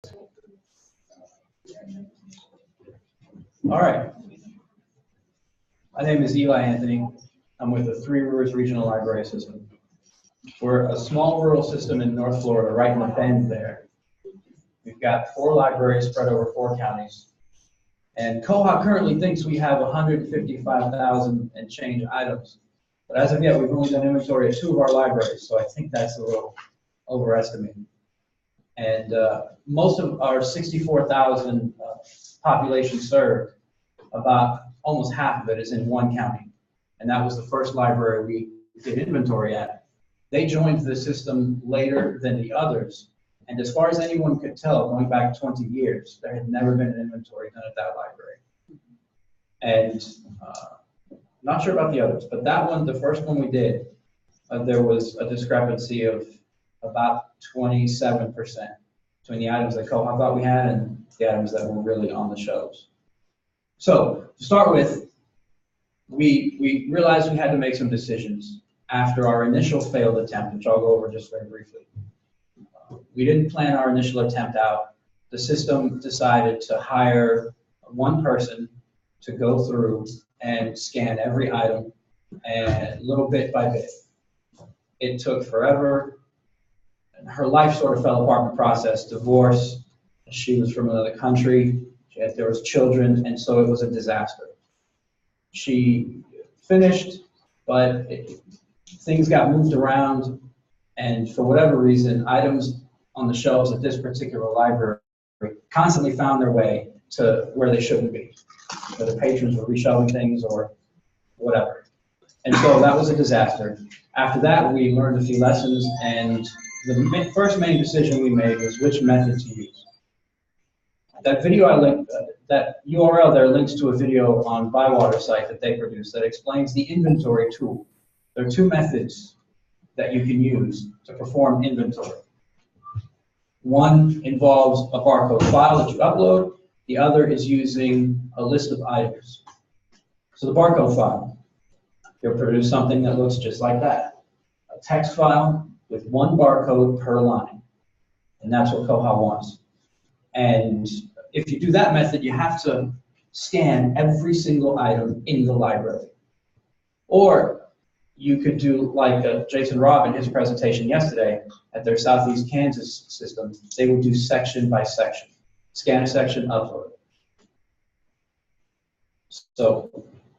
All right. My name is Eli Anthony. I'm with the Three Rivers Regional Library System. We're a small rural system in North Florida, right in the bend there. We've got 4 libraries spread over 4 counties. And Koha currently thinks we have 155,000 and change items. But as of yet, we've only done inventory of 2 of our libraries, so I think that's a little overestimated. And most of our 64,000 population served, about almost half of it is in 1 county. And that was the first library we did inventory at. They joined the system later than the others. And as far as anyone could tell, going back 20 years, there had never been an inventory done at that library. And not sure about the others, but that one, the first one we did, there was a discrepancy of about 27% between the items that Koha thought we had and the items that were really on the shelves. So to start with, we realized we had to make some decisions after our initial failed attempt, which I'll go over just very briefly. We didn't plan our initial attempt out. The system decided to hire 1 person to go through and scan every item, and little bit by bit. It took forever. Her life sort of fell apart in the process. Divorce, she was from another country, there was children, and so it was a disaster. She finished, but things got moved around, and for whatever reason, items on the shelves at this particular library constantly found their way to where they shouldn't be. So the patrons were reshelving things or whatever. And so that was a disaster. After that, we learned a few lessons, and the first main decision we made was which method to use. That video I linked, that URL there links to a video on Bywater's site that they produced that explains the inventory tool. There are 2 methods that you can use to perform inventory. One involves a barcode file that you upload. The other is using a list of items. So the barcode file, you'll produce something that looks just like that. A text file with 1 barcode per line. And that's what Koha wants. And if you do that method, you have to scan every single item in the library. Or you could do like Jason Robb in his presentation yesterday at their Southeast Kansas system. They would do section by section. Scan a section, upload it. So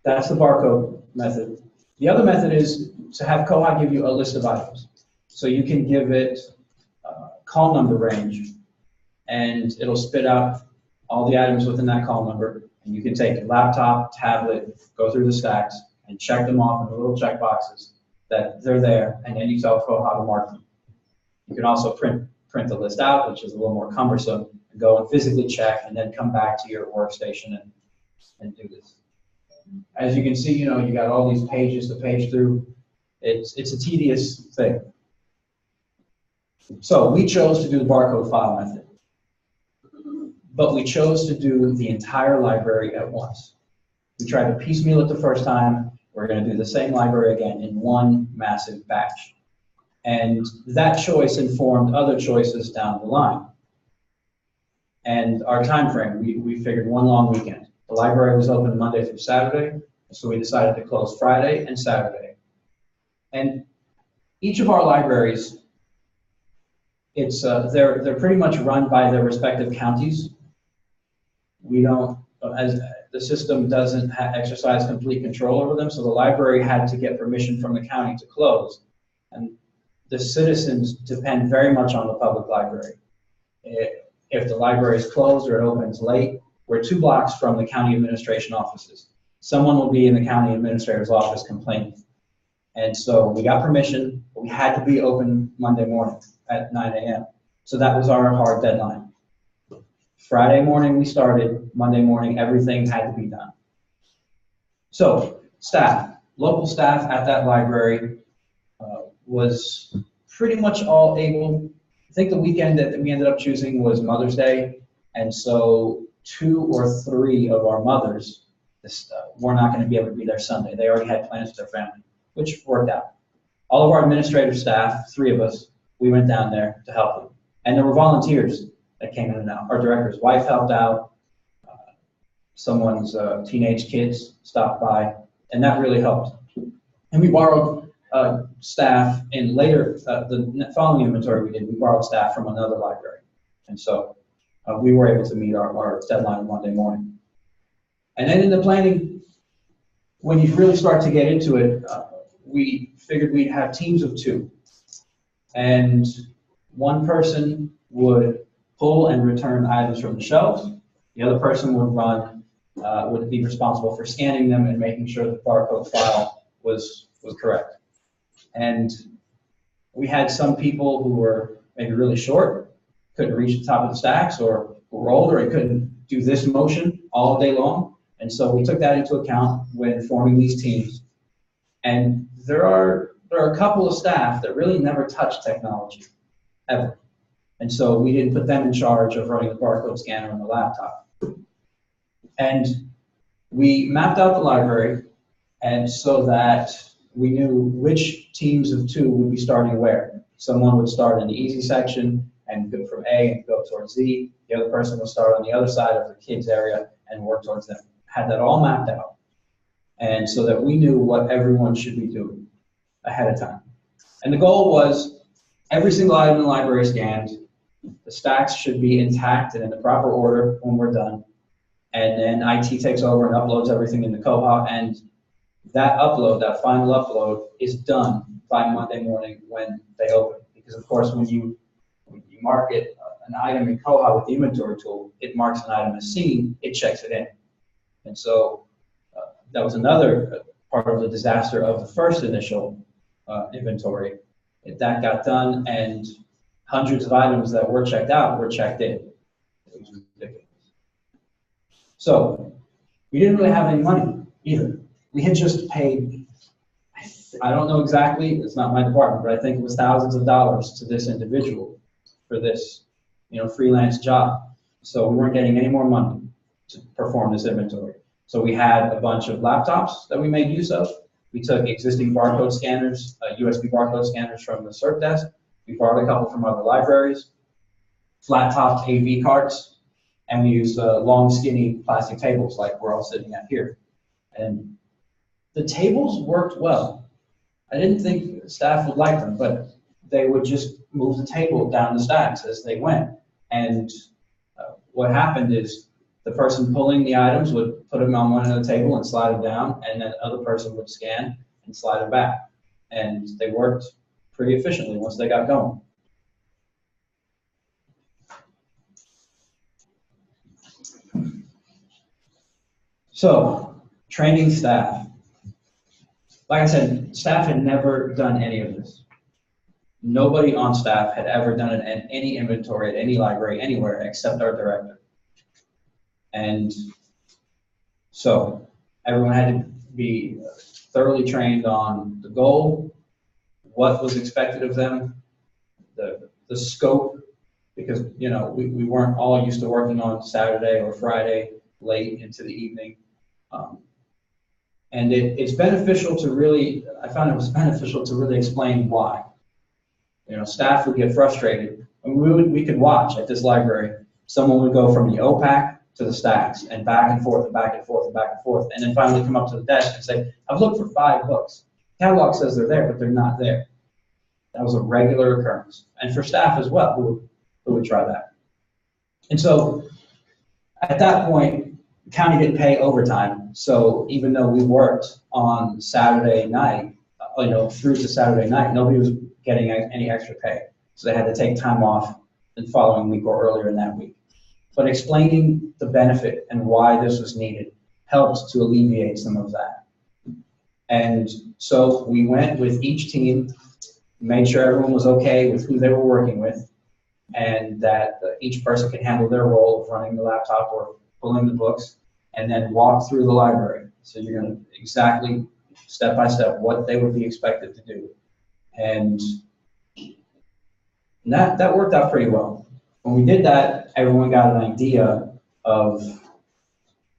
that's the barcode method. The other method is to have Koha give you a list of items. So you can give it a call number range, and it'll spit out all the items within that call number. And you can take a laptop, tablet, go through the stacks, and check them off in the little check boxes that they're there, and then you tell Koha to mark them. You can also print the list out, which is a little more cumbersome, and go and physically check, and then come back to your workstation and do this. As you can see, you got all these pages to page through. It's a tedious thing. So we chose to do the barcode file method, but we chose to do the entire library at once. We tried to piecemeal it the first time. We're going to do the same library again in 1 massive batch. And that choice informed other choices down the line. And our time frame, we figured 1 long weekend. The library was open Monday through Saturday, so we decided to close Friday and Saturday. And each of our libraries, they're pretty much run by their respective counties. We don't, as the system doesn't exercise complete control over them, so the library had to get permission from the county to close. And the citizens depend very much on the public library. If the library is closed or it opens late, we're 2 blocks from the county administration offices. Someone will be in the county administrator's office complaining. And so we got permission, but we had to be open Monday morning at 9 a.m. So that was our hard deadline. Friday morning we started, Monday morning everything had to be done. So staff, local staff at that library was pretty much all able. I think the weekend that we ended up choosing was Mother's Day, and so 2 or 3 of our mothers were not going to be able to be there Sunday. They already had plans with their family, which worked out. All of our administrative staff, 3 of us, we went down there to help them. And there were volunteers. that came in and out. Our director's wife helped out. Someone's teenage kids stopped by, and that really helped. And we borrowed staff in later, the following inventory we did, we borrowed staff from another library. And so we were able to meet our deadline Monday morning. And then in the planning, when you really start to get into it, we figured we'd have teams of 2. And one person would pull and return items from the shelves. The other person would be responsible for scanning them and making sure the barcode file was correct. And we had some people who were maybe really short, couldn't reach the top of the stacks, or were older and couldn't do this motion all day long. And so we took that into account when forming these teams. And there are a couple of staff that really never touched technology, ever. And so we didn't put them in charge of running the barcode scanner on the laptop. And we mapped out the library, and so that we knew which teams of 2 would be starting where. Someone would start in the easy section and go from A and go towards Z. The other person would start on the other side of the kids area and work towards them. Had that all mapped out. And so that we knew what everyone should be doing ahead of time. And the goal was every single item in the library scanned, the stacks should be intact and in the proper order when we're done. And then IT takes over and uploads everything into Koha, and that upload, that final upload, is done by Monday morning when they open. Because of course, when you mark it, an item in Koha with the inventory tool, it marks an item as seen, it checks it in. And so that was another part of the disaster of the first initial inventory. That got done, and hundreds of items that were checked out were checked in. It was ridiculous. So we didn't really have any money either. We had just paid, I don't know exactly, it's not my department, but I think it was thousands of dollars to this individual for this, freelance job. So we weren't getting any more money to perform this inventory. So we had a bunch of laptops that we made use of. We took existing barcode scanners, USB barcode scanners from the CERT desk. We borrowed a couple from other libraries, flat-topped AV carts, and we used long, skinny plastic tables like we're all sitting at here. And the tables worked well. I didn't think staff would like them, but they would just move the table down the stacks as they went. And what happened is the person pulling the items would put them on one end of the table and slide them down, and then the other person would scan and slide them back. And they worked pretty efficiently once they got going. So, training staff. Like I said, staff had never done any of this. Nobody on staff had ever done it in any inventory at any library anywhere except our director. And so everyone had to be thoroughly trained on the goal, what was expected of them, the scope, because we weren't all used to working on Saturday or Friday late into the evening. And it's beneficial to really, I found it was beneficial to really explain why. Staff would get frustrated, and we could watch at this library. Someone would go from the OPAC to the stacks and back and forth and back and forth and back and forth, and then finally come up to the desk and say, I've looked for 5 books. Catalog says they're there, but they're not there. That was a regular occurrence. And for staff as well, who would try that. And so at that point, the county didn't pay overtime. So even though we worked on Saturday night, through to Saturday night, nobody was getting any extra pay. So they had to take time off the following week or earlier in that week. But explaining the benefit and why this was needed helped to alleviate some of that. And so we went with each team, made sure everyone was okay with who they were working with, and that each person could handle their role of running the laptop or pulling the books, and then walk through the library. So you're going to exactly, step by step, what they would be expected to do. And that worked out pretty well. When we did that, everyone got an idea of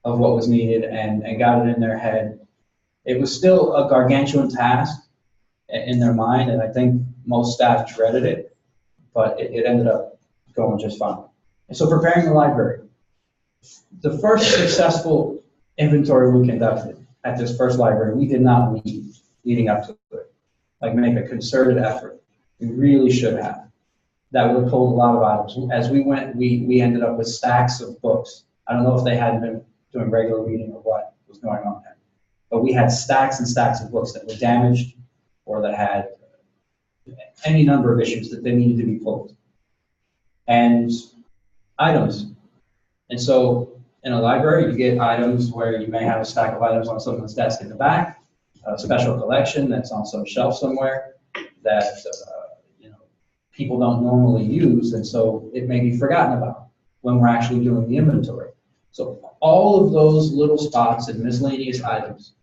what was needed and got it in their head. It was still a gargantuan task in their mind, and I think most staff dreaded it, but it ended up going just fine. And so preparing the library. The first successful inventory we conducted at this first library, we did not lead leading up to it. Like make a concerted effort. We really should have. That would have pulled a lot of items. As we went, we ended up with stacks of books. I don't know if they hadn't been doing regular reading or what was going on there. But we had stacks and stacks of books that were damaged or that had any number of issues that they needed to be pulled. And items. And so in a library, you get items where you may have a stack of items on someone's desk in the back, a special collection that's on some shelf somewhere that people don't normally use, and so it may be forgotten about when we're actually doing the inventory. So all of those little spots and miscellaneous items,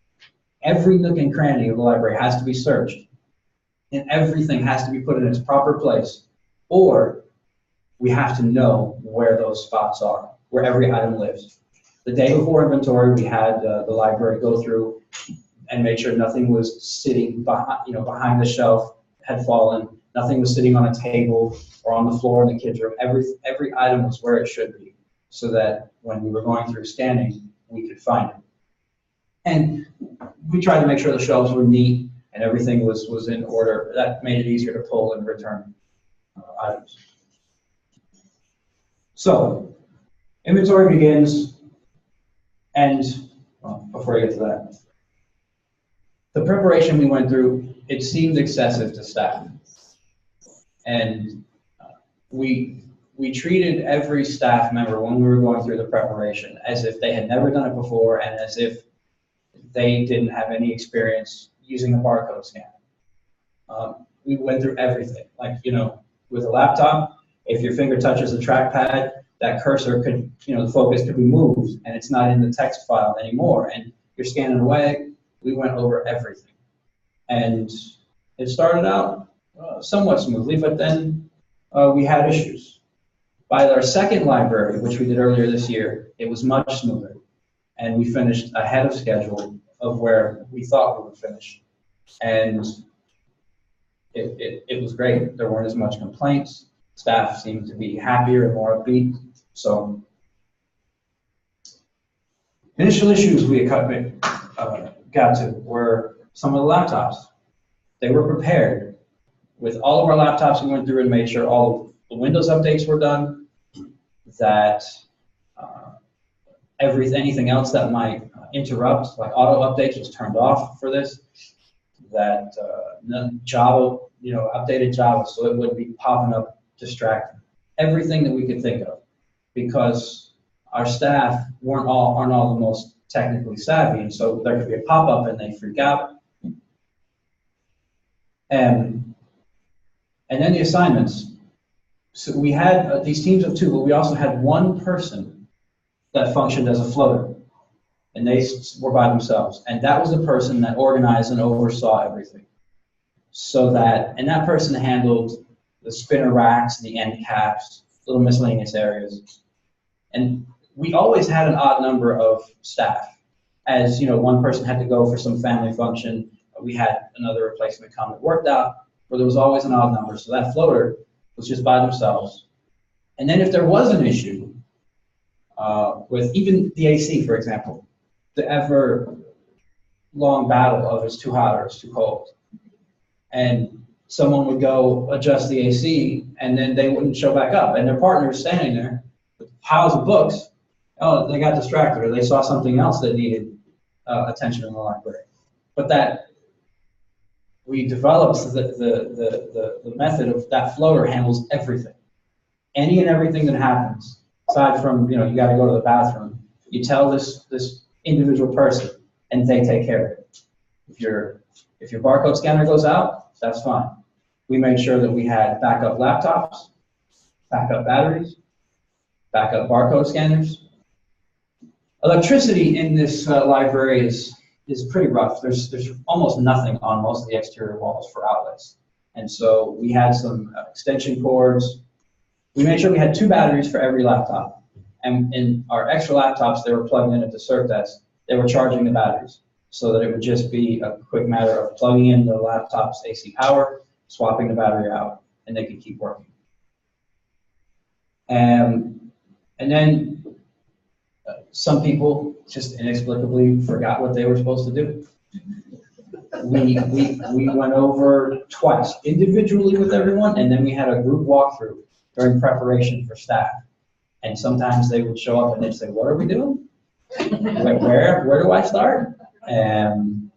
every nook and cranny of the library has to be searched, and everything has to be put in its proper place, or we have to know where those spots are, where every item lives. The day before inventory, we had the library go through and make sure nothing was sitting behind the shelf, had fallen. Nothing was sitting on a table or on the floor in the kids' room. Every item was where it should be, so that when we were going through scanning, we could find it. And we tried to make sure the shelves were neat and everything was in order. That made it easier to pull and return items. So, inventory begins, and before I get to that, the preparation we went through, it seemed excessive to staff. And we treated every staff member when we were going through the preparation as if they had never done it before and as if they didn't have any experience using a barcode scanner. We went through everything. Like, with a laptop, if your finger touches the trackpad, that cursor could, the focus could be moved and it's not in the text file anymore. And you're scanning away. We went over everything. And it started out somewhat smoothly, but then we had issues. By our second library, which we did earlier this year, it was much smoother, and we finished ahead of schedule of where we thought we would finish. And it was great. There weren't as much complaints. Staff seemed to be happier and more upbeat. So initial issues we got to were some of the laptops. They were prepared. With all of our laptops, we went through and made sure all of the Windows updates were done, that anything else that might interrupt, like auto updates, was turned off for this, that Java, updated Java so it wouldn't be popping up distracting. Everything that we could think of, because our staff aren't all the most technically savvy, and so there could be a pop-up and they freak out. And then the assignments. So we had these teams of 2, but we also had one person that functioned as a floater, and they were by themselves. And that was the person that organized and oversaw everything. And that person handled the spinner racks, the end caps, little miscellaneous areas. And we always had an odd number of staff. As one person had to go for some family function, we had another replacement come. It worked out, where there was always an odd number, so that floater was just by themselves. And then if there was an issue with even the AC, for example, the ever long battle of it's too hot or it's too cold, and someone would go adjust the AC and then they wouldn't show back up, and their partner was standing there with piles of books. Oh, they got distracted, or they saw something else that needed attention in the library. But that we developed the method of that floater handles everything. Any and everything that happens, aside from, you got to go to the bathroom, you tell this individual person and they take care of it. If your barcode scanner goes out, that's fine. We made sure that we had backup laptops, backup batteries, backup barcode scanners. Electricity in this library is pretty rough. There's almost nothing on most of the exterior walls for outlets. And so we had some extension cords. We made sure we had 2 batteries for every laptop. And in our extra laptops, they were plugged in at the circ desk. They were charging the batteries, so that it would just be a quick matter of plugging in the laptop's AC power, swapping the battery out, and they could keep working. And And then some people just inexplicably forgot what they were supposed to do. We went over twice, individually with everyone, and then we had a group walkthrough during preparation for staff. And sometimes they would show up and they'd say, what are we doing? Where do I start? And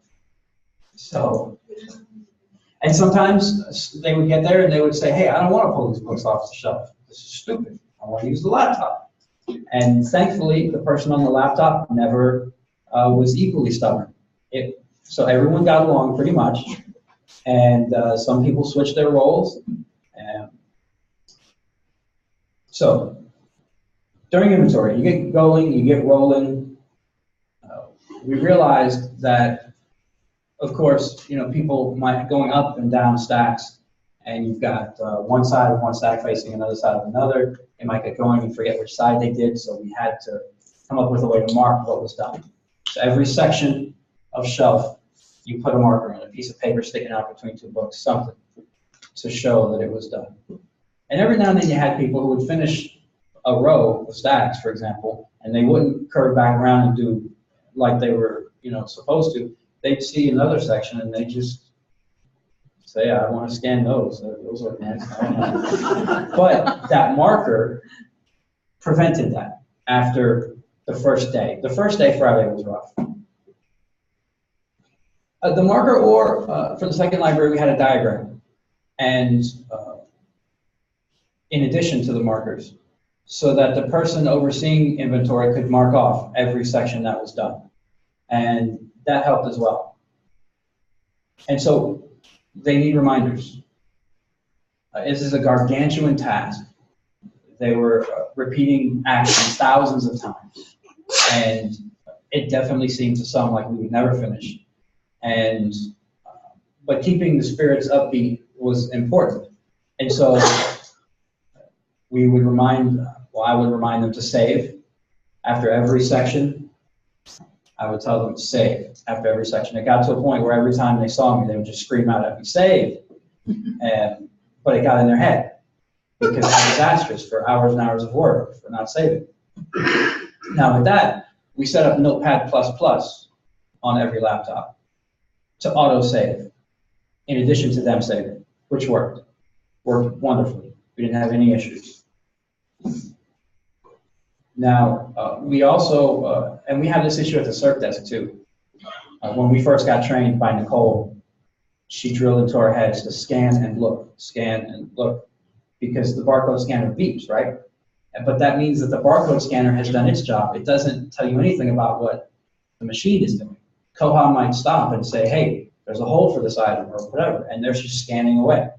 sometimes they would get there and they would say, hey, I don't want to pull these books off the shelf. This is stupid. I want to use the laptop. And thankfully, the person on the laptop never was equally stubborn. So everyone got along pretty much, and some people switched their roles. So during inventory, you get going, you get rolling. We realized that, of course, people might going up and down stacks, and you've got one side of one stack facing another side of another. They might get going and forget which side they did, so we had to come up with a way to mark what was done. So every section of shelf, you put a marker in, a piece of paper sticking out between two books, something to show that it was done. And every now and then you had people who would finish a row of stacks, for example, and they wouldn't curve back around and do like they were, supposed to. They'd see another section and they just say, I want to scan those. Those are nice. But that marker prevented that after the first day. The first day, Friday, was rough. The marker, or for the second library, we had a diagram. And in addition to the markers, so that the person overseeing inventory could mark off every section that was done. And that helped as well. And so they need reminders. This is a gargantuan task. They were repeating actions thousands of times. And it definitely seemed to some like we would never finish. But keeping the spirits upbeat was important. And so we would I would remind them to save after every section. I would tell them to save after every section. It got to a point where every time they saw me, they would just scream out at me, save. But it got in their head because it was disastrous for hours and hours of work for not saving. Now with that, we set up Notepad++ on every laptop to auto-save, in addition to them saving, which worked wonderfully. We didn't have any issues. Now, we also, and we had this issue at the CERC desk too. When we first got trained by Nicole, she drilled into our heads to scan and look, because the barcode scanner beeps, right? But that means that the barcode scanner has done its job. It doesn't tell you anything about what the machine is doing. Koha might stop and say, hey, there's a hole for this item or whatever, and they're just scanning away,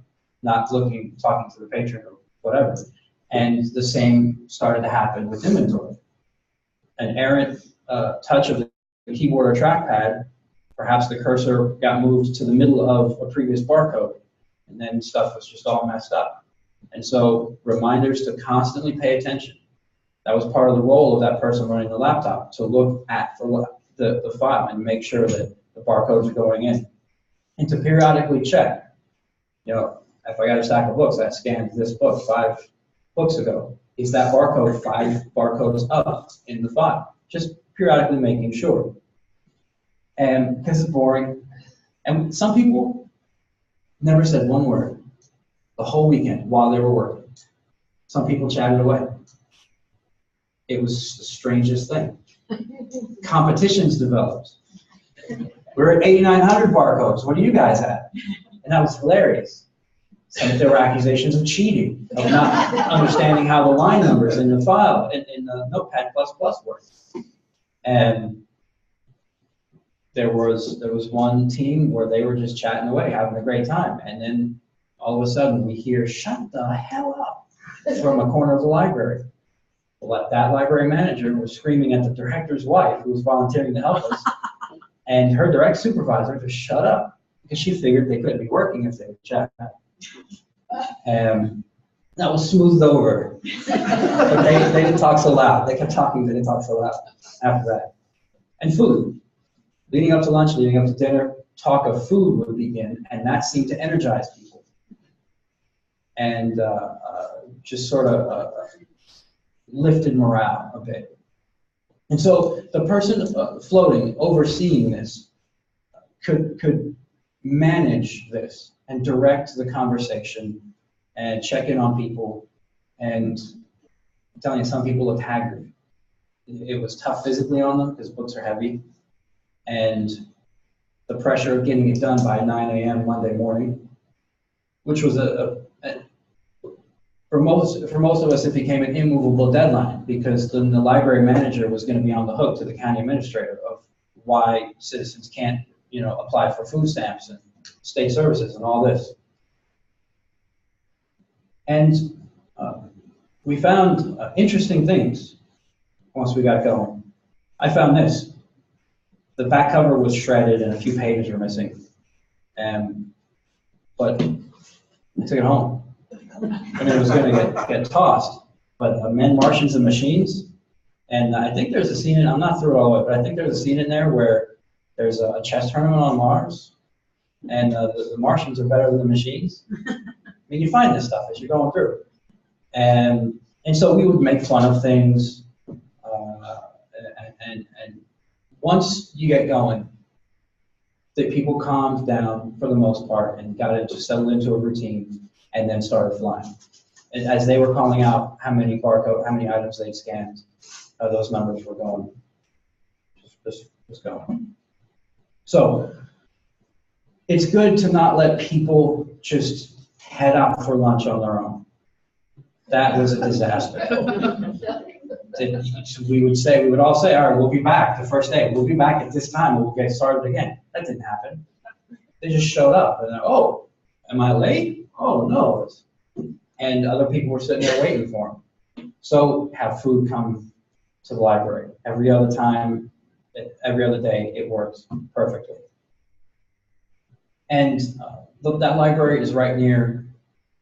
not looking, talking to the patron or whatever. And the same started to happen with inventory. An errant touch of the keyboard or trackpad, perhaps the cursor got moved to the middle of a previous barcode, and then stuff was just all messed up. And so reminders to constantly pay attention. That was part of the role of that person running the laptop, to look at the file and make sure that the barcodes are going in. And to periodically check. If I got a stack of books, I scanned this book 5 books ago. Is that barcode 5 barcodes up in the file? Just periodically making sure. And because it's boring. And some people never said one word the whole weekend while they were working. Some people chatted away. It was the strangest thing. Competitions developed. We're at 8,900 barcodes. What do you guys have? And that was hilarious. And there were accusations of cheating, of not understanding how the line numbers in the file, in the Notepad++ work. And there was one team where they were just chatting away, having a great time. And then all of a sudden we hear, shut the hell up, from a corner of the library. Well, that library manager was screaming at the director's wife, who was volunteering to help us, and her direct supervisor to shut up, because she figured they couldn't be working if they were chatting. That was smoothed over. But they didn't talk so loud. They kept talking, they didn't talk so loud after that. And food. Leading up to lunch, leading up to dinner, talk of food would begin, and that seemed to energize people. And just sort of lifted morale a bit. And so the person floating, overseeing this, could manage this and direct the conversation and check in on people. And I'm telling you, some people looked haggard. It was tough physically on them because books are heavy. And the pressure of getting it done by 9 a.m. Monday morning, which was for most of us, it became an immovable deadline because then the library manager was going to be on the hook to the county administrator of why citizens can't, apply for food stamps and state services and all this. And we found interesting things once we got going. I found this. The back cover was shredded and a few pages were missing. But I took it home. And it was going to get tossed. But Men, Martians, and Machines. And I think there's a scene in, I'm not through it all the way, but I think there's a scene in there where there's a chess tournament on Mars. And the Martians are better than the machines. I mean, you find this stuff as you're going through. And so we would make fun of things. And once you get going, the people calmed down for the most part and got it just settled into a routine and then started flying. And as they were calling out how many items they'd scanned, those numbers were going, just going. So it's good to not let people just head out for lunch on their own. That was a disaster. We would all say, all right, we'll be back the first day. We'll be back at this time and we'll get started again. That didn't happen. They just showed up and oh, am I late? Oh no. And other people were sitting there waiting for them. So have food come to the library. Every other day, it works perfectly. And that library is right near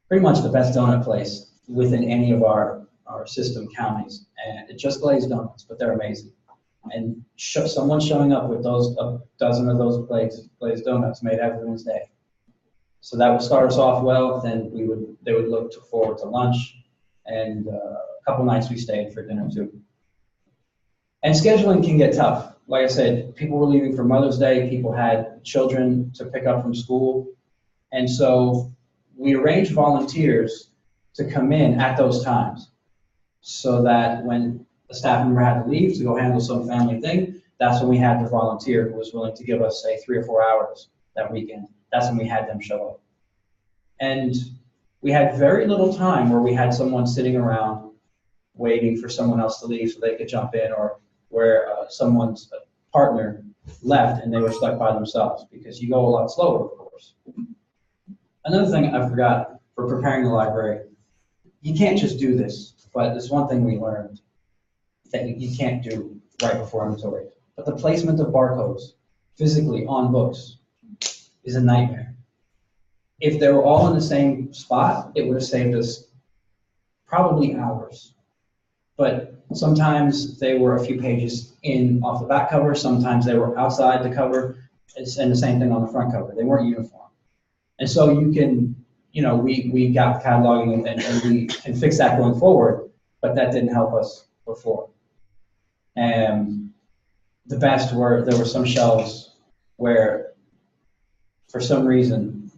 pretty much the best donut place within any of our system counties. And it just glazed donuts, but they're amazing. And someone showing up with a dozen of those glazed donuts made everyone's day. So that would start us off well. Then they would look forward to lunch, and a couple nights we stayed for dinner too. And scheduling can get tough. Like I said, people were leaving for Mother's Day. People had children to pick up from school, and so we arranged volunteers to come in at those times, so that when a staff member had to leave to go handle some family thing, that's when we had the volunteer who was willing to give us, say, 3 or 4 hours that weekend. That's when we had them show up. And we had very little time where we had someone sitting around waiting for someone else to leave so they could jump in, or where someone's partner left and they were stuck by themselves, because you go a lot slower, of course. Another thing I forgot for preparing the library, you can't just do this, but there's one thing we learned that you can't do right before inventory. But the placement of barcodes physically on books is a nightmare. If they were all in the same spot, it would have saved us probably hours. But sometimes they were a few pages in off the back cover, sometimes they were outside the cover, and the same thing on the front cover. They weren't uniform. And so you can, we got cataloging and we can fix that going forward, but that didn't help us before. And the best there were some shelves where, for some reason,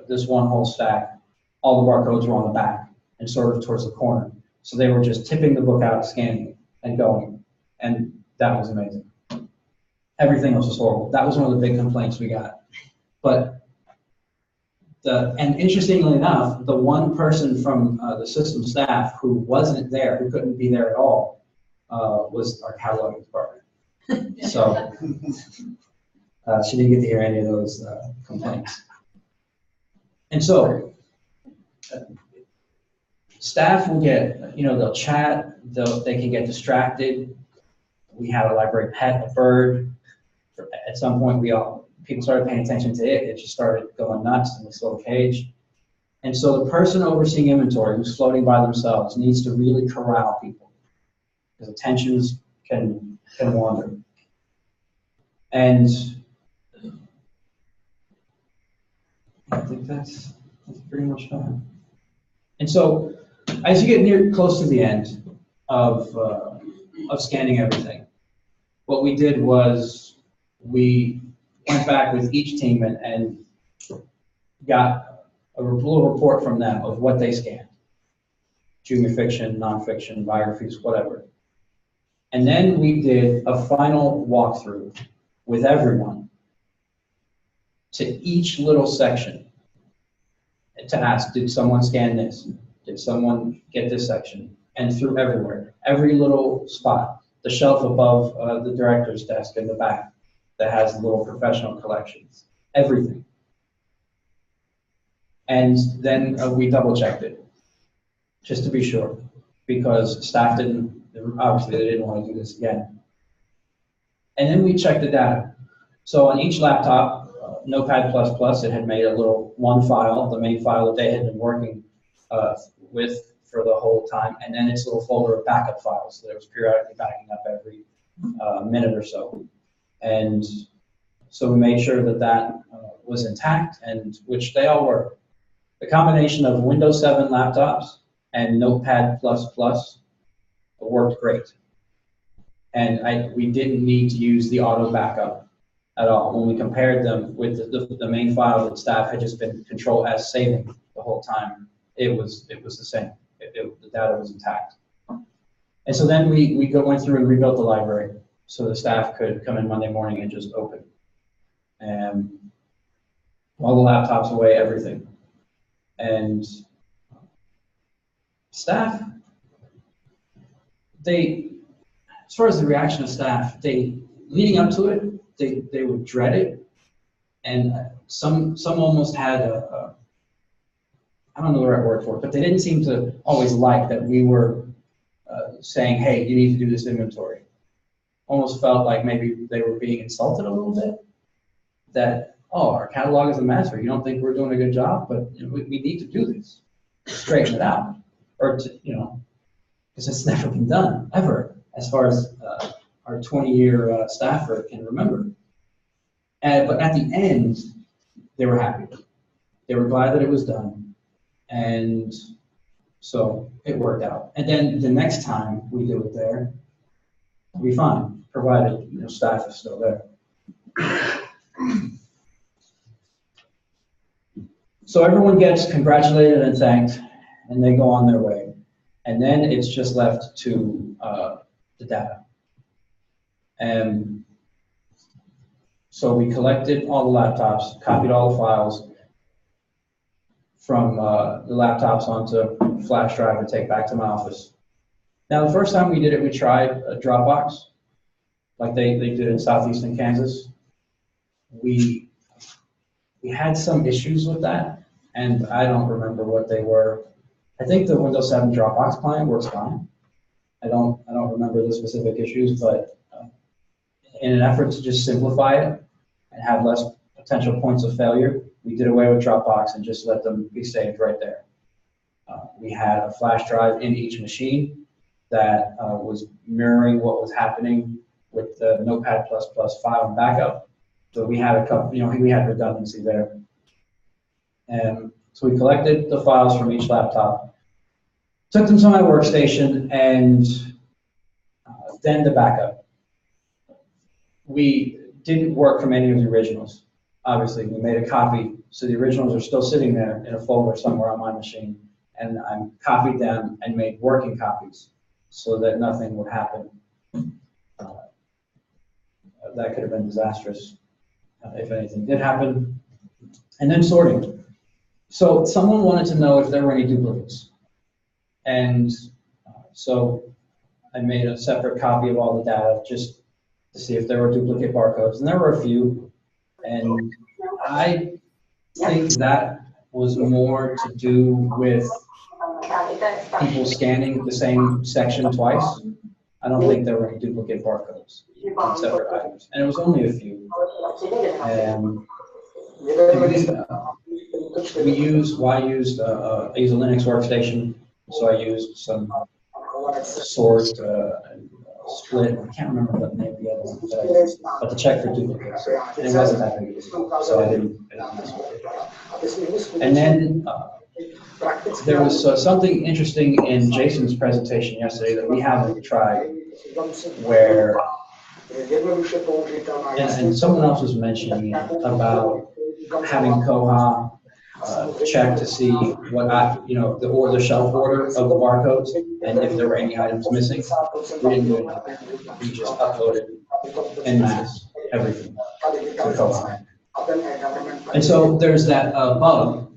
this one whole stack, all the barcodes were on the back and sort of towards the corner. So they were just tipping the book out, scanning and going. And that was amazing. Everything else was horrible. That was one of the big complaints we got. But and interestingly enough, the one person from the system staff who wasn't there, who couldn't be there at all, was our cataloging department. So she didn't get to hear any of those complaints. And so staff will get, they'll chat, they can get distracted. We had a library pet, a bird. At some point, people started paying attention to it. It just started going nuts in this little cage. And so the person overseeing inventory, who's floating by themselves, needs to really corral people, because attentions can wander. And I think that's pretty much done. And so as you get near close to the end of scanning everything, what we did was we went back with each team and got a little report from them of what they scanned. Junior fiction, nonfiction, biographies, whatever. And then we did a final walkthrough with everyone to each little section to ask, did someone scan this? Did someone get this section? And through everywhere, every little spot, the shelf above the director's desk in the back that has little professional collections, everything. And then we double checked it, just to be sure, because staff obviously they didn't want to do this again. And then we checked the data. So on each laptop, Notepad++, it had made a little one file, the main file that they had been working with for the whole time, and then its little folder of backup files that it was periodically backing up every minute or so. And so we made sure that that was intact, and which they all were. The combination of Windows 7 laptops and Notepad++ worked great. And we didn't need to use the auto backup at all. When we compared them with the main file that staff had just been Control-S saving the whole time, it was the same. The data was intact. And so then we went through and rebuilt the library so the staff could come in Monday morning and just open. And all the laptops away, everything. And staff, as far as the reaction of staff, leading up to it, they would dread it, and some almost had I don't know the right word for it, but they didn't seem to always like that we were saying, hey, you need to do this inventory. Almost felt like maybe they were being insulted a little bit, that, oh, our catalog is a mess, or you don't think we're doing a good job, but we need to do this, straighten it out, or because it's never been done, ever, as far as our 20-year staffer can remember. But at the end, they were happy. They were glad that it was done. And so it worked out. And then the next time we do it there, it'll be fine, provided staff is still there. So everyone gets congratulated and thanked, and they go on their way. And then it's just left to the data. And so we collected all the laptops, copied all the files from the laptops onto a flash drive to take back to my office. Now, the first time we did it, we tried a Dropbox, like they did in southeastern Kansas. We had some issues with that, and I don't remember what they were. I think the Windows 7 Dropbox client works fine. I don't remember the specific issues, but in an effort to just simplify it and have less potential points of failure, we did away with Dropbox and just let them be saved right there. We had a flash drive in each machine that was mirroring what was happening with the Notepad++ file and backup. So we had a couple, we had redundancy there. And so we collected the files from each laptop, took them to my workstation, and then the backup. We didn't work from any of the originals. Obviously, we made a copy, so the originals are still sitting there in a folder somewhere on my machine, and I copied them and made working copies so that nothing would happen. That could have been disastrous if anything did happen. And then sorting. So someone wanted to know if there were any duplicates. And so I made a separate copy of all the data just to see if there were duplicate barcodes. And there were a few. And I think that was more to do with people scanning the same section twice. I don't think there were any duplicate barcodes on separate items. And it was only a few. I used a Linux workstation, so I used some sort split. I can't remember the name of the other one, but to check for duplicates. And it wasn't that big, so I didn't mess with it. And then there was something interesting in Jason's presentation yesterday that we haven't tried, where, and someone else was mentioning about having Koha check to see what the shelf order of the barcodes, and if there were any items missing. We didn't do it. We just uploaded en masse everything to Koha. And so there's that bug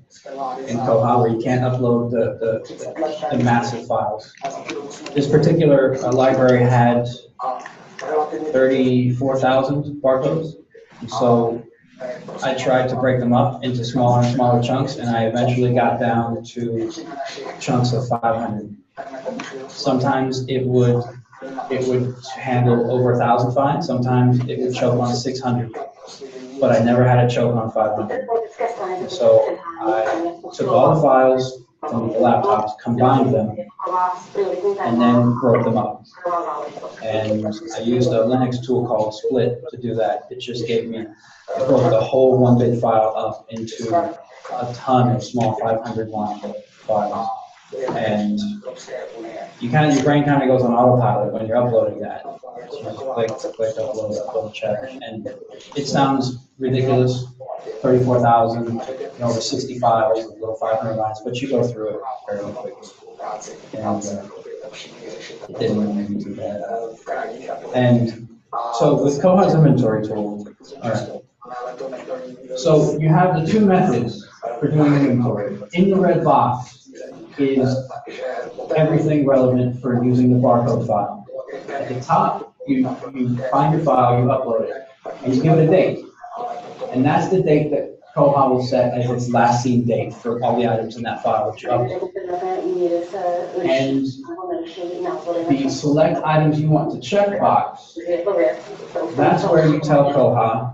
in Koha where you can't upload the massive files. This particular library had 34,000 barcodes, and so I tried to break them up into smaller and smaller chunks, and I eventually got down to chunks of 500. Sometimes it would handle over 1,000 files. Sometimes it would choke on 600, but I never had a choke on 500. So I took all the files from the laptops, combined them, and then broke them up. And I used a Linux tool called Split to do that. It just gave me, it broke the whole 1-bit file up into a ton of small 500 line files. And your brain kind of goes on autopilot when you're uploading that. Click, upload, check. And it sounds ridiculous, 34,000, over 60 files, little 500 lines, but you go through it fairly quickly. And it didn't really make me too bad. And so with Koha's inventory tool, all right. So you have the two methods for doing inventory. In the red box is everything relevant for using the barcode file. At the top, you find your file, you upload it, and you give it a date. And that's the date that Koha will set as its last seen date for all the items in that file that you upload. And the select items you want to check box, that's where you tell Koha,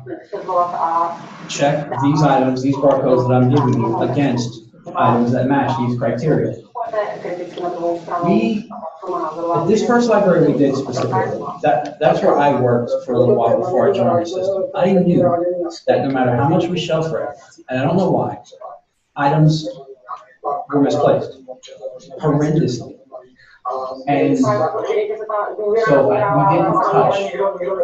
check these items, these barcodes that I'm giving you against items that match these criteria. This first library we did specifically, that's where I worked for a little while before I joined the system. I knew that no matter how much we shelf read, and I don't know why, items were misplaced horrendously. And so we didn't touch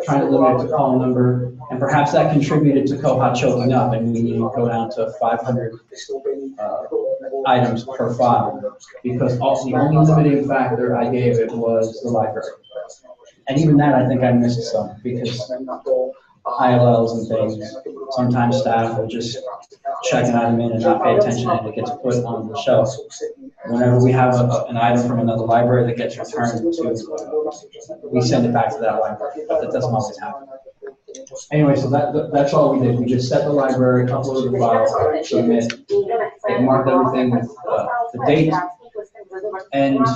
trying to limit it to column number, and perhaps that contributed to Koha choking up, and we need to go down to 500 items per file, because also the only limiting factor I gave it was the library. And even that, I think I missed some, because ILLs and things, sometimes staff will just check an item in and not pay attention, and it gets put on the shelf. Whenever we have an item from another library that gets returned to, we send it back to that library, but that doesn't always happen. Anyway, so that's all we did. We just set the library, uploaded the file, submit, it marked everything with the date, and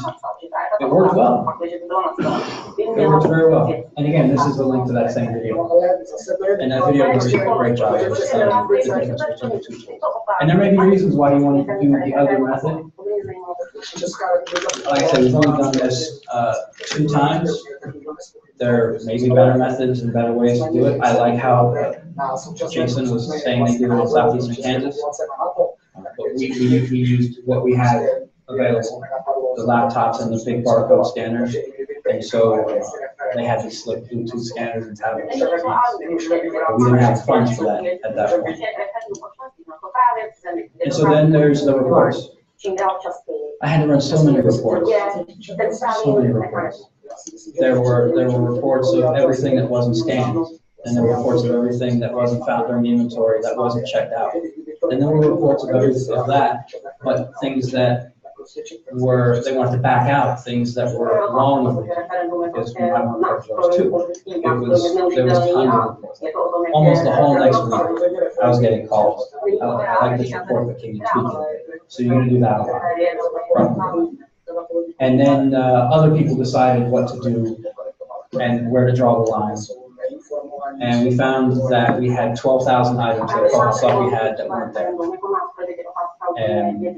it worked well. It works very well. And again, this is the link to that same video. And that video does a great job of explaining the difference between the two tools. And there may be reasons why you want to do the other method. Like I said, we've only done this 2 times. There may be better methods and better ways to do it. I like how Jason was saying they do it in southeastern Kansas. But we used what we had available, the laptops and the big barcode scanners. And so they had these slick Bluetooth scanners and tablets. But we didn't have funds for that at that point. And so then there's the reports. I had to run so many reports. So many reports. There were reports of everything that wasn't scanned, and there were reports of everything that wasn't found during the inventory, that wasn't checked out. And there were reports of everything of that, but things that they wanted to back out, things that were long overdue, because we had one of those too. There was tons of reports. Almost the whole next week, I was getting calls. I like this report, but can you tweak it? So you're going to do that a lot. And then other people decided what to do and where to draw the lines. And we found that we had 12,000 items that Koha thought we had that weren't there. And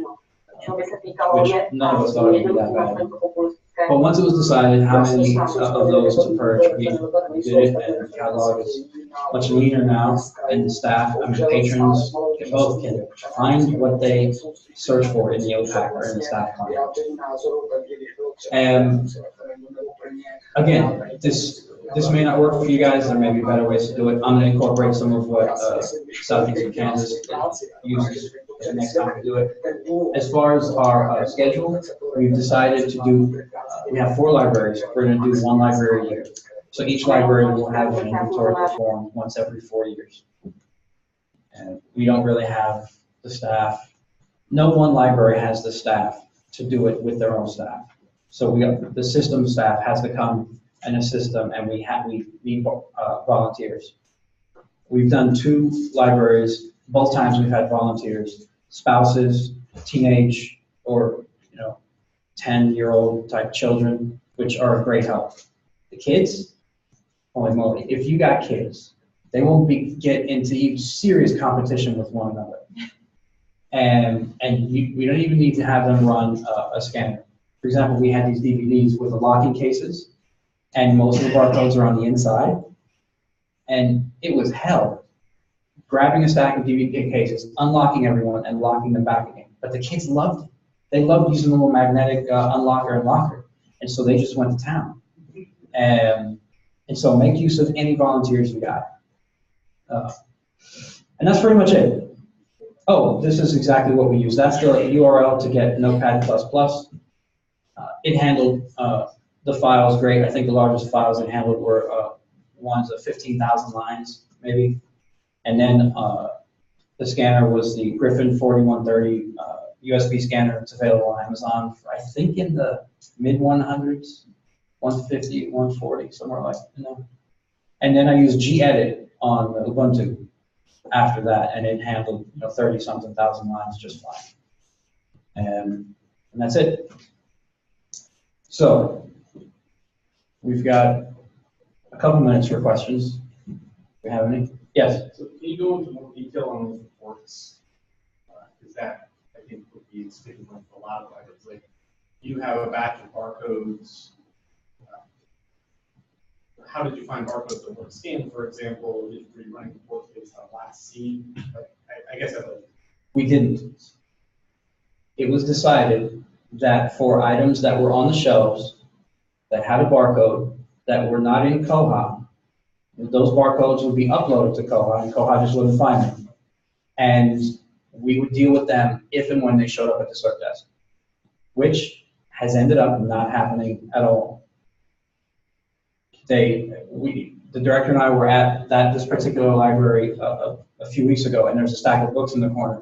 which none of us thought it would be that bad. But once it was decided how many of those to purge, we did it, and the catalog is much leaner now, and the staff, I mean, patrons both can find what they search for in the OPAC or in the staff plan. And again, this may not work for you guys. There may be better ways to do it. I'm going to incorporate some of what Southeastern Kansas uses the next time we do it. As far as our schedule, we've decided to do, we have 4 libraries. We're going to do 1 library a year. So each library will have an inventory performed once every 4 years. And we don't really have the staff. No one library has the staff to do it with their own staff. So we got the system staff has to come and assist them, and we need volunteers. We've done 2 libraries. Both times we've had volunteers, spouses, teenage or 10-year-old type children, which are a great help. The kids, holy moly! If you got kids, they won't get into serious competition with one another. And we don't even need to have them run a scanner. For example, we had these DVDs with the locking cases, and most of the barcodes are on the inside. And it was hell, grabbing a stack of DVD cases, unlocking everyone, and locking them back again. But the kids loved it. They loved using the little magnetic unlocker and locker. And so they just went to town. And so make use of any volunteers you got. And that's pretty much it. Oh, this is exactly what we use. That's the URL to get Notepad++. It handled the files great. I think the largest files it handled were ones of 15,000 lines, maybe. And then the scanner was the Griffin 4130 USB scanner. It's available on Amazon for, I think, in the mid-100s, 150, 140, somewhere like that. And then I used gedit on Ubuntu after that, and it handled 30-something thousand lines just fine. And that's it. So we've got a couple minutes for questions. Do we have any? Yes? So can you go into more detail on those reports? Because that, I think, would be sticking with a lot of items. Like, you have a batch of barcodes. How did you find barcodes that weren't scanned, for example? Were you running reports based on last seen? Like, I guess that would. We didn't. It was decided that for items that were on the shelves that had a barcode that were not in Koha, those barcodes would be uploaded to Koha, and Koha just wouldn't find them. And we would deal with them if and when they showed up at the cert desk, which has ended up not happening at all. The director and I were at this particular library a few weeks ago, and there's a stack of books in the corner,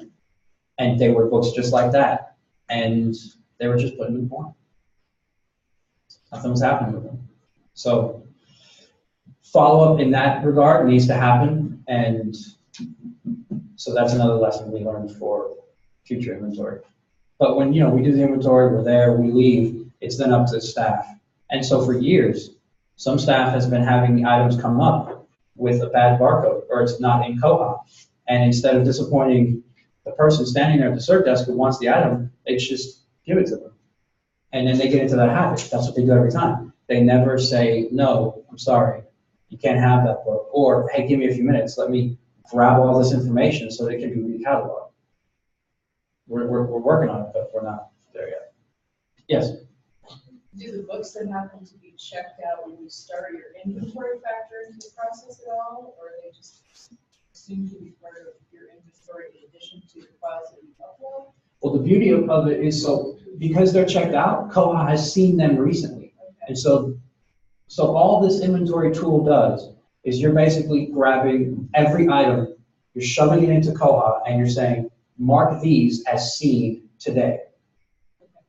and they were books just like that, and they were just put in the corner. Nothing was happening with them. So follow-up in that regard needs to happen, and so that's another lesson we learned for future inventory. But when we do the inventory, we're there, we leave, it's then up to the staff. And so for years, some staff has been having the items come up with a bad barcode, or it's not in Koha. And instead of disappointing the person standing there at the cert desk who wants the item, they just give it to them. And then they get into that habit. That's what they do every time. They never say, no, I'm sorry, you can't have that book. Or, hey, give me a few minutes, let me grab all this information so that it can be recatalogued. We're working on it, but we're not there yet. Yes? Do the books that happen to be checked out when you start your inventory factor into the process at all, or are they just assumed to be part of your inventory in addition to the files that you upload? Well, the beauty of it is, so because they're checked out, Koha has seen them recently. Okay. And so all this inventory tool does is you're basically grabbing every item, you're shoving it into Koha, and you're saying, mark these as seen today.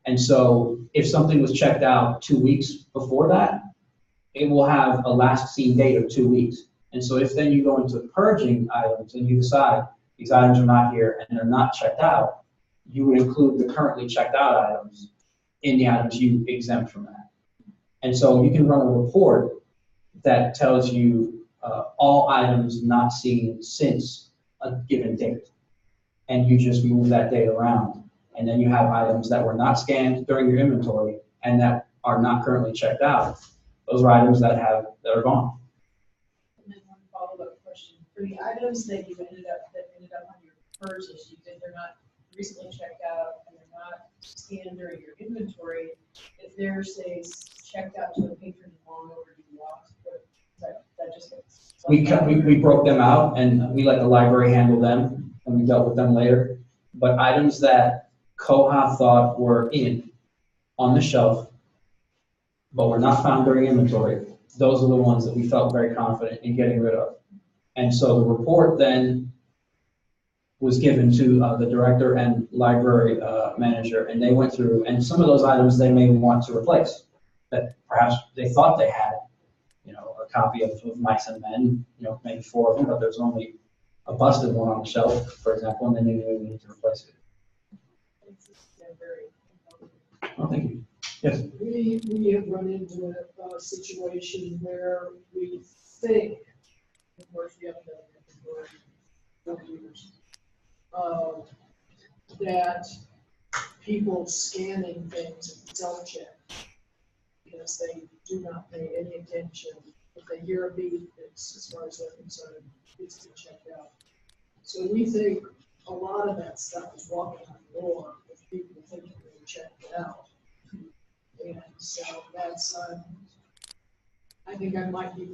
And so if something was checked out 2 weeks before that, it will have a last seen date of 2 weeks. And so if then you go into purging items and you decide these items are not here and they're not checked out, you would include the currently checked out items in the items you exempt from that. And so you can run a report that tells you all items not seen since a given date. And you just move that date around. And then you have items that were not scanned during your inventory and that are not currently checked out, those are items that are gone. And then one follow-up question. For the items that ended up on your purchase, you said they're not recently checked out and they're not scanned during your inventory. If they're, say, checked out to a patron long overdue loss, that just gets. We broke them out and we let the library handle them and we dealt with them later. But items that Koha thought were on the shelf, but were not found during inventory, those are the ones that we felt very confident in getting rid of. And so the report then was given to the director and library manager, and they went through, and some of those items they may want to replace, that perhaps they thought they had, a copy of Mice and Men, maybe 4 of them, but there's only a busted one on the shelf, for example, and then they need to replace it. Oh, thank you. Yes. We have run into a situation where we think, of course, we haven't done it for 4 years, that people scanning things self-check because they do not pay any attention. If they hear a beep, it's, as far as they're concerned, it's been checked out. So we think a lot of that stuff is walking on the floor with people thinking they checked it out. And so that's, I think I might be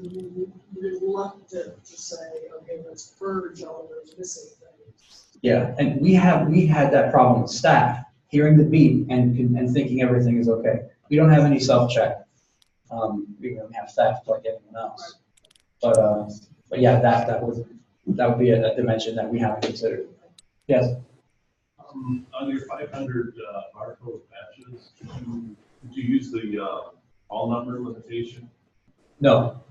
reluctant to say, okay, let's purge all those missing things. Yeah, and we had that problem with staff, hearing the beep and thinking everything is okay. We don't have any self-check. We don't have staff like anyone else. But yeah, that would be a dimension that we haven't considered. Yes. On your 500 barcode batches, did you use the all number limitation? No.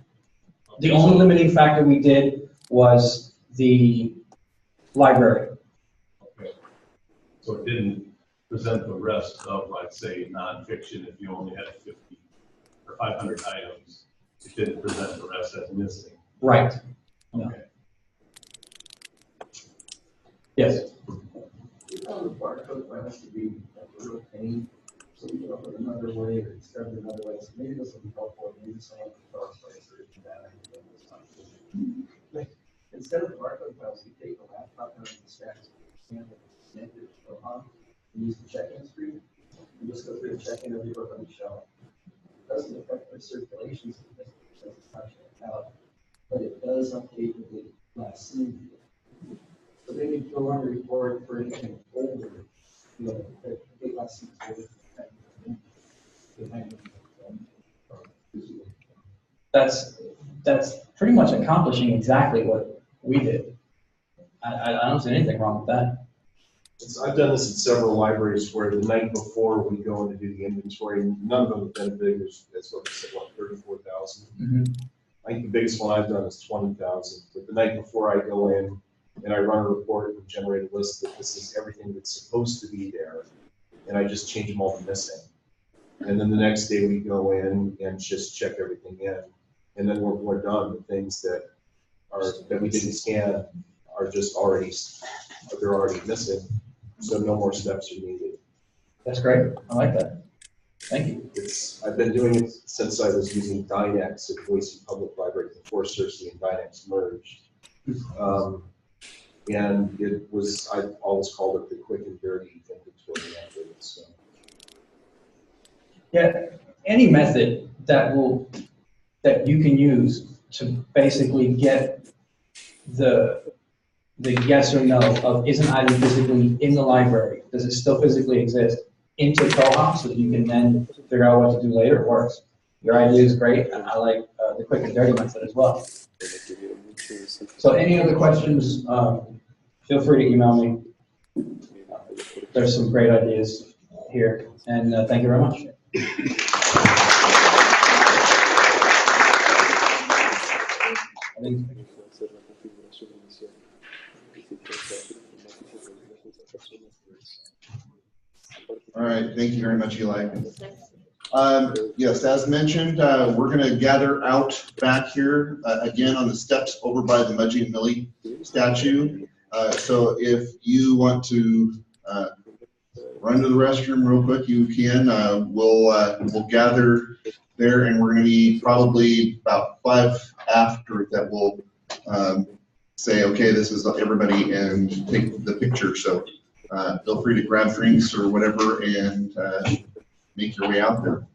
The only limiting factor we did was the library. Okay. So it didn't present the rest of, like, say, nonfiction if you only had 50 or 500 items. It didn't present the rest as missing. Right. No. Okay. Yes. We found the barcode has to be a real pain, so we can offer another way or discover another way. So maybe this will be helpful. Maybe someone can talk about that. Instead of the barcode files, we take the laptop out of the stacks, scan it, connect it to Koha, and use the check-in screen, and just go through and check in every book on the shelf. It doesn't affect their circulation, so it doesn't touch it out, but it does update with the last seen. So they need to go on a report for anything older, that they last seen older. That's pretty much accomplishing exactly what we did. I don't see anything wrong with that. I've done this at several libraries where the night before we go in to do the inventory, none of them have been big as what we said, 34,000. Mm-hmm. I think the biggest one I've done is 20,000. But the night before I go in and I run a report and generate a list that this is everything that's supposed to be there, and I just change them all to missing. And then the next day we go in and just check everything in, and then we're done. The things that we didn't scan are just already missing, so no more steps are needed. That's great. I like that. Thank you. I've been doing it since I was using Dynex at Boise Public Library before Cersei and Dynex merged. And I've always called it the quick and dirty inventory method. So. Yeah, any method that you can use to basically get the yes or no of is an item physically in the library, does it still physically exist, into Koha so that you can then figure out what to do later works. Your idea is great, and I like the quick and dirty method as well. So any other questions, feel free to email me. There's some great ideas here, and thank you very much. All right, thank you very much, Eli. Yes, as mentioned, we're going to gather out back here again on the steps over by the Mudgee and Millie statue. So if you want to run to the restroom real quick, you can. We'll gather there, and we're going to be probably about 5 after that. We'll say, okay, this is everybody, and take the picture. So feel free to grab drinks or whatever and make your way out there.